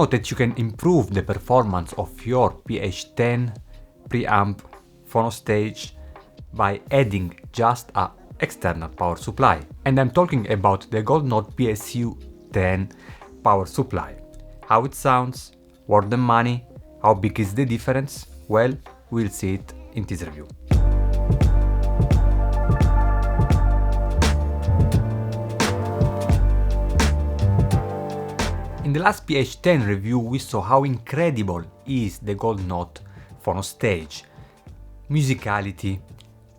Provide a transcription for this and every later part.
know that you can improve the performance of your PH-10 preamp phono stage by adding just a external power supply. And I'm talking about the Goldnote PSU-10 power supply. How it sounds, worth the money, how big is the difference? Well, we'll see it in this review. In the last PH-10 review we saw how incredible is the Goldnote phono stage. Musicality,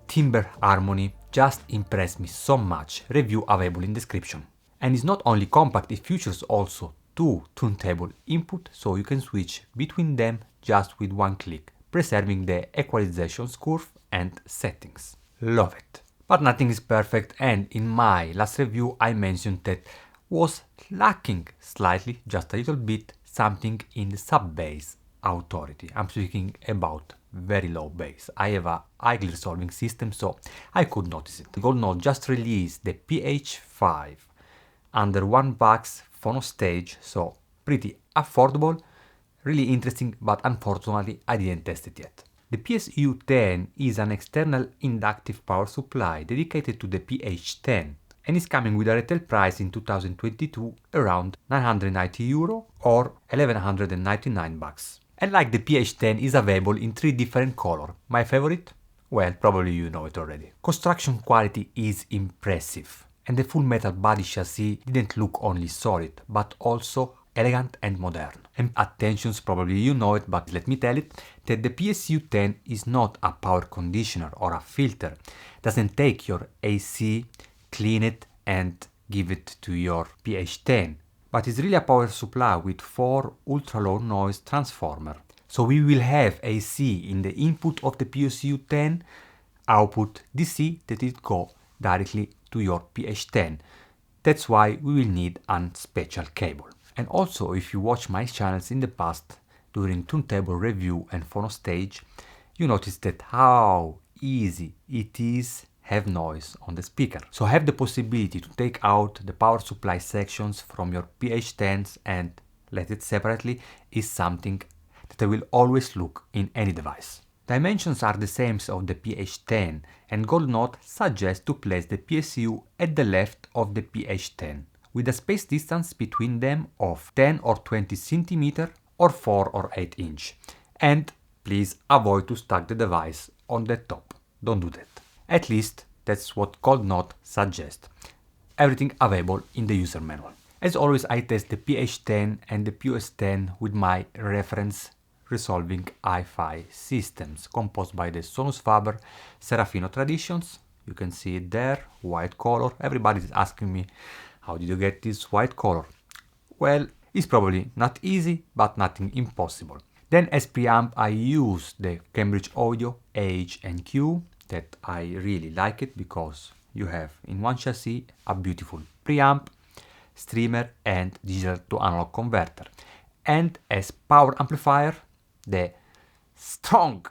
timbre harmony just impressed me so much. Review available in description. And it's not only compact, it features also two turntable input, so you can switch between them just with one click, preserving the equalization curve and settings. Love it. But nothing is perfect, and in my last review I mentioned that was lacking slightly, just a little bit, something in the sub-bass authority. I'm speaking about very low bass. I have a highly resolving system, so I could notice it. Goldnote just released the PH-5 under $1 phono stage, so pretty affordable, really interesting, but unfortunately I didn't test it yet. The PSU-10 is an external inductive power supply dedicated to the PH-10 and is coming with a retail price in 2022 around €990 or 1199 bucks. And like the PH-10 is available in 3 different colors. My favorite? Well, probably you know it already. Construction quality is impressive, and the full metal body chassis didn't look only solid, but also elegant and modern. And attention, probably you know it, but let me tell it, that the PSU-10 is not a power conditioner or a filter. Doesn't take your AC, clean it and give it to your PH-10, but it's really a power supply with 4 ultra-low noise transformer. So we will have AC in the input of the PSU-10, output DC that it go directly to your PH-10. That's why we will need a special cable. And also, if you watch my channels in the past during turntable review and phono stage, you notice that how easy it is have noise on the speaker. So have the possibility to take out the power supply sections from your PH-10s and let it separately is something that I will always look in any device. Dimensions are the same as of the PH-10, and Goldnote suggests to place the PSU at the left of the PH-10, with a space distance between them of 10 or 20 cm or 4 or 8 inch. And please avoid to stack the device on the top. Don't do that. At least that's what Goldnote suggests. Everything available in the user manual. As always, I test the PH-10 and the PS-10 with my reference resolving hi-fi systems composed by the Sonus Faber Serafino Traditions. You can see it there, white color. Everybody is asking me, how did you get this white color? Well, it's probably not easy, but nothing impossible. Then as preamp I use the Cambridge Audio H&Q, that I really like it because you have in one chassis a beautiful preamp, streamer and digital to analog converter. And as power amplifier, the strong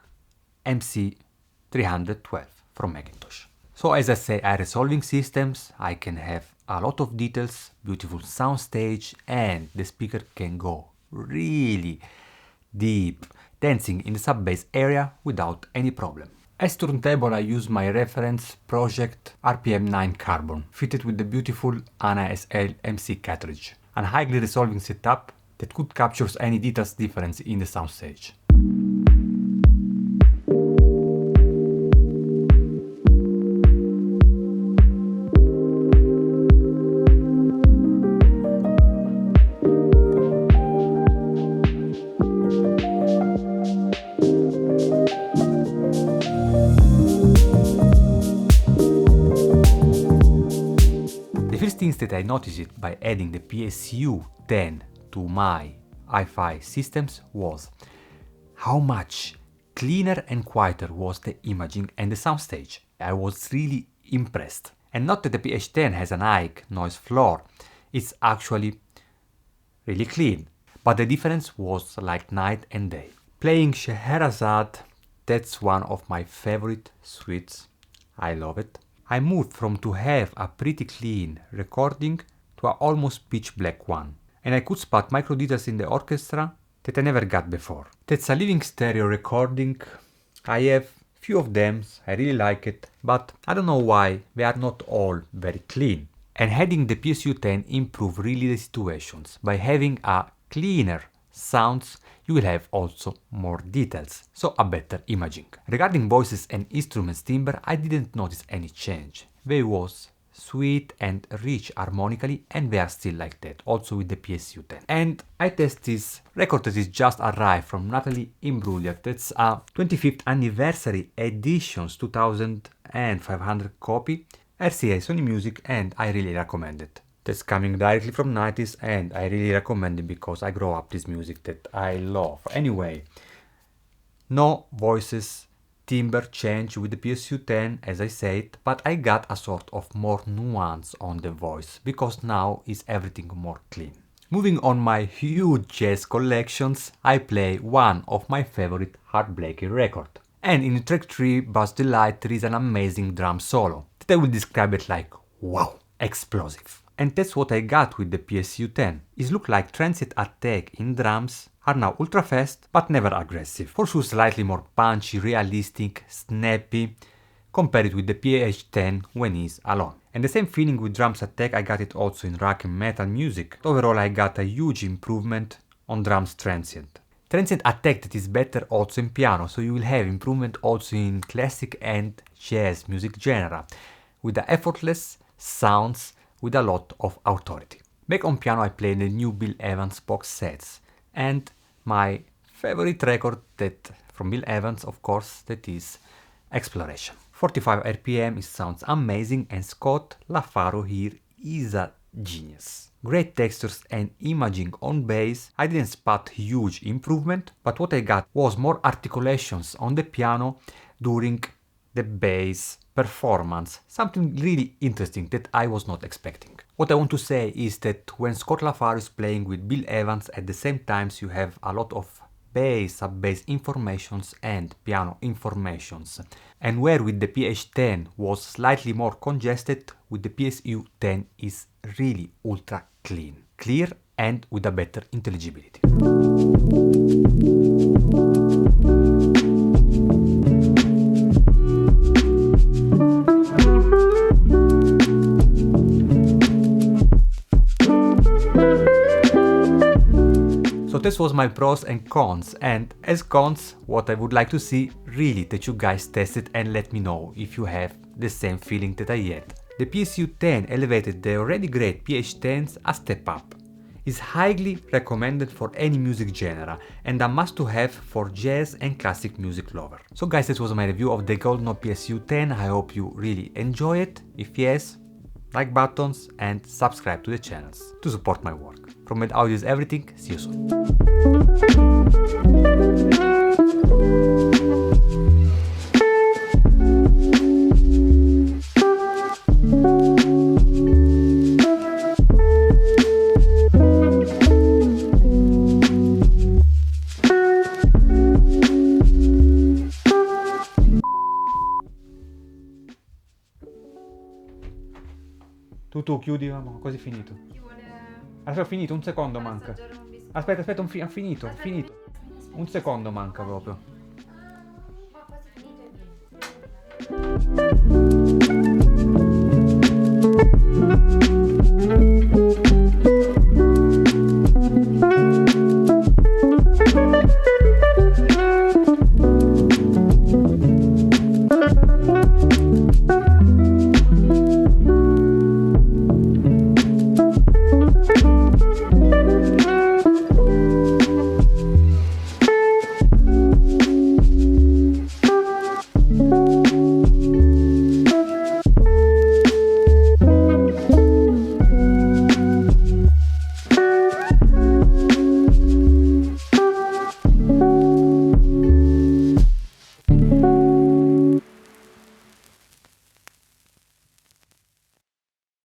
MC312 from Macintosh. So as I say, I resolving systems, I can have a lot of details, beautiful soundstage, and the speaker can go really deep, dancing in the sub-bass area without any problem. As turntable I use my reference project RPM9 Carbon, fitted with the beautiful ANA SL MC cartridge, a highly resolving setup that could capture any details difference in the soundstage. That I noticed it by adding the PSU-10 to my hi-fi systems was how much cleaner and quieter was the imaging and the soundstage. I was really impressed. And not that the PH-10 has an high noise floor, it's actually really clean. But the difference was like night and day. Playing Scheherazade, that's one of my favorite suites. I love it. I moved from to have a pretty clean recording to an almost pitch black one. and I could spot micro details in the orchestra that I never got before. That's a living stereo recording. I have few of them, I really like it, but I don't know why they are not all very clean. And having the PSU-10 improve really the situations. By having a cleaner sounds, you will have also more details, so a better imaging. Regarding voices and instruments timbre, I didn't notice any change. They was sweet and rich harmonically, and they are still like that, also with the PSU-10. And I test this record that is just arrived from Natalie Imbruglia. That's a 25th anniversary editions 2500 copy, RCA Sony Music, and I really recommend it. That's coming directly from 90s, and I really recommend it because I grow up this music that I love. Anyway, no voices timbre change with the PSU-10 as I said, but I got a sort of more nuance on the voice because now is everything more clean. Moving on my huge jazz collections, I play one of my favorite heartbreaking record. And in track 3, Bass Delight, there is an amazing drum solo that I will describe it like wow, explosive. And that's what I got with the PSU-10. It looks like transient attack in drums are now ultra fast but never aggressive. For sure slightly more punchy, realistic, snappy, compared with the PH-10 when he's alone. And the same feeling with drums attack, I got it also in rock and metal music. Overall I got a huge improvement on drums transient. Transient attack that is better also in piano, so you will have improvement also in classic and jazz music genre, with the effortless sounds with a lot of authority. Back on piano I play the new Bill Evans box sets, and my favorite record that from Bill Evans, of course, that is Exploration. 45 RPM, it sounds amazing, and Scott LaFaro here is a genius. Great textures and imaging on bass. I didn't spot huge improvement, but what I got was more articulations on the piano during the bass performance, something really interesting that I was not expecting. What I want to say is that when Scott LaFaro is playing with Bill Evans, at the same time you have a lot of bass, sub-bass informations and piano informations. And where with the PH-10 was slightly more congested, with the PSU-10 is really ultra clean, clear and with a better intelligibility. So this was my pros and cons, and as cons, what I would like to see really that you guys test it and let me know if you have the same feeling that I had. The PSU-10 elevated the already great PH-10s a step up. It's highly recommended for any music genre and a must to have for jazz and classic music lover. So guys, this was my review of the Gold Note PSU-10. I hope you really enjoy it. If yes, like buttons and subscribe to the channels to support my work. From Med Audio is everything, see you soon. Tu chiudi, ma quasi finito. Aspetta, ho finito, un secondo manca. Aspetta, ho finito. Un secondo manca proprio. Ma quasi finito.